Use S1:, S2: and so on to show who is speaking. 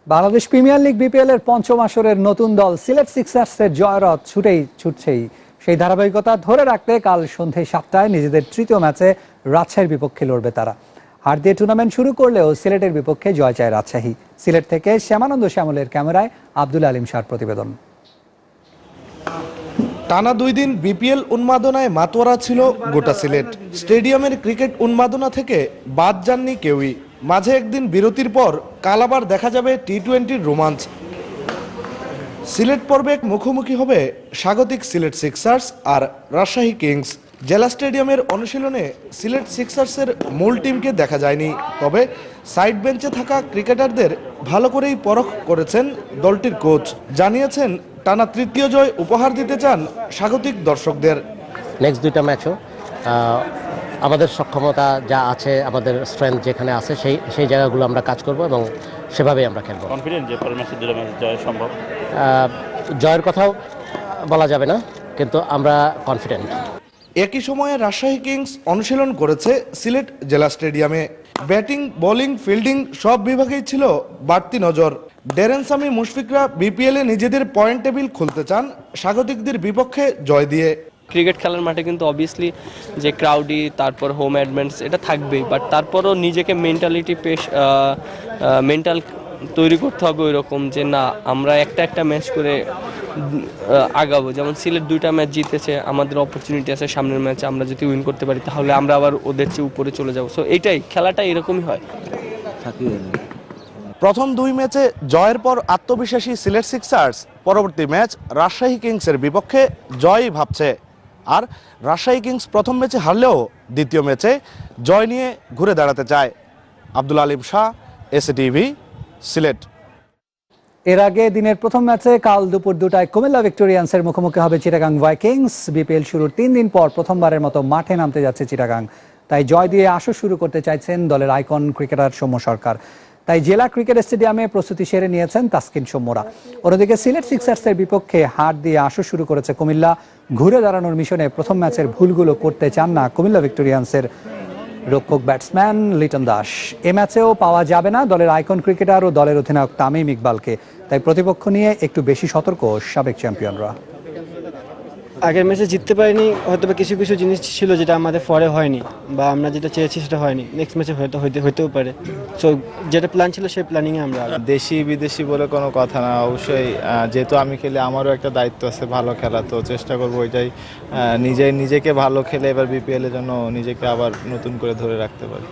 S1: Bangladesh premier league BPL এর পঞ্চম আসরের নতুন দল সিলেট সিক্সার্সের জয়রথ ছুটছেই। সেই ধারাবাহিকতা ধরে রাখতে কাল সন্ধ্যে 7টায় নিজেদের তৃতীয় ম্যাচে রাজশাহীর বিপক্ষে লড়বে তারা। হার দিয়ে টুর্নামেন্ট শুরু করলেও সিলেটের বিপক্ষে জয় চায় রাজশাহী। সিলেট থেকে শ্যামানন্দ শ্যামলের ক্যামেরায় আব্দুল আলিম শাহর প্রতিবেদন।
S2: টানা 2 দিন বিপিএল উন্মাদনায় মাতোয়ারা ছিল গোটা সিলেট। স্টেডিয়ামের ক্রিকেট উন্মাদনা থেকে বাদ যাননি কেউই। মাঝে একদিন বিরতির পর কাল আবার দেখা যাবে টি-20-র রোমাঞ্চ। সিলেট পর্বে মুখোমুখি হবে স্বাগতিক সিলেট সিক্সার্স আর রাজশাহী কিংস। জেলা স্টেডিয়ামের অনুশীলনে সিলেট সিক্সার্সের মূল টিমকে দেখা যায়নি, তবে সাইড বেঞ্চে থাকা ক্রিকেটারদের ভালো করেই পরখ করেছেন দলটির কোচ। জানিয়েছেন টানা তৃতীয় জয় উপহার দিতে চান স্বাগতিক দর্শকদের।
S3: নেক্সট 2টা ম্যাচও আমাদের সক্ষমতা যা আছে, আমাদের স্ট্রেংথ যেখানে আছে সেই জায়গাগুলো আমরা কাজ করব এবং সেভাবেই আমরা খেলব।
S4: কনফিডেন্ট যে পরের ম্যাচে 2টা ম্যাচ জয় সম্ভব?
S3: জয়ের কথাও বলা যাবে না, কিন্তু আমরা কনফিডেন্ট।
S2: একই সময়ে রাজশাহী কিংস অনুশীলন করেছে সিলেট জেলা স্টেডিয়ামে। ব্যাটিং, বোলিং, ফিল্ডিং সব বিভাগেই ছিল বাড়তি নজর। ডেরেন সামি, মুশফিকরা বিপিএলে নিজেদের পয়েন্ট টেবিল খুলতে চান স্বাগতিকদের বিপক্ষে জয় দিয়ে।
S5: ক্রিকেট খেলার মাঠে কিন্তু অবভিয়াসলি যে ক্রাউডি, তারপর হোম অ্যাডভান্টেজ এটা থাকবেই, বাট তারপরও নিজেকে মেন্টাল তৈরি করতে হবে ওই রকম যে না, আমরা একটা ম্যাচ করে আগাবো। যেমন সিলেট 2টা ম্যাচ জিতেছে, আমাদের অপরচুনিটি আছে সামনের ম্যাচে আমরা যদি উইন করতে পারি তাহলে আমরা আবার ওদের চেয়ে উপরে চলে যাবো। সো এইটাই, খেলাটা এরকমই হয়।
S2: প্রথম 2 ম্যাচে জয়ের পর আত্মবিশ্বাসী সিলেট সিক্সার্স পরবর্তী ম্যাচ রাজশাহী কিংসের বিপক্ষে জয়ই ভাবছে। আর রাজশাহী কিংস প্রথম ম্যাচে হারলেও দ্বিতীয় ম্যাচে জয় নিয়ে ঘুরে দাঁড়াতে চায়। আব্দুল আলিম শাহ, এসএটিভি, সিলেট।
S1: এর আগে দিনের প্রথম ম্যাচে কাল দুপুর 2টায় কুমিল্লা ভিক্টোরিয়ান্সের মুখোমুখি হবে চিটাগাং ভাইকিংস। বিপিএল শুরুর 3 দিন পর প্রথমবারের মতো মাঠে নামতে যাচ্ছে চিটাগাং। তাই জয় দিয়ে আসর শুরু করতে চাইছেন দলের আইকন ক্রিকেটার সৌম্য সরকার। তাই জেলা ক্রিকেট স্টেডিয়ামে প্রস্তুতি সেরে নিয়েছেন তাসকিন সৌম্যরা। অন্যদিকে সিলেট সিক্সার্সের বিপক্ষে হার দিয়ে আসর শুরু করেছে কুমিল্লা। ঘুরে দাঁড়ানোর মিশনে প্রথম ম্যাচের ভুলগুলো করতে চান না কুমিল্লা ভিক্টোরিয়ান্সের রক্ষক ব্যাটসম্যান লিটন দাস। এ ম্যাচেও পাওয়া যাবে না দলের আইকন ক্রিকেটার ও দলের অধিনায়ক তামিম ইকবালকে। তাই প্রতিপক্ষ নিয়ে একটু বেশি সতর্ক সাবেক চ্যাম্পিয়নরা।
S6: আগের ম্যাচে জিততে পারিনি, হয়তো বা কিছু কিছু জিনিস ছিল যেটা আমাদের ফরে হয়নি, বা আমরা যেটা চেয়েছি সেটা হয়নি। নেক্সট ম্যাচে হইতেও পারে। সো যেটা প্ল্যান ছিল সেই প্ল্যানিংয়ে আমরা।
S7: দেশি বিদেশি বলে কোনো কথা না, অবশ্যই যেহেতু আমি খেলে আমারও একটা দায়িত্ব আছে ভালো খেলা, তো চেষ্টা করবো ওইটাই, নিজেকে ভালো খেলে এবার বিপিএল এর জন্য নিজেকে আবার নতুন করে ধরে রাখতে পারি।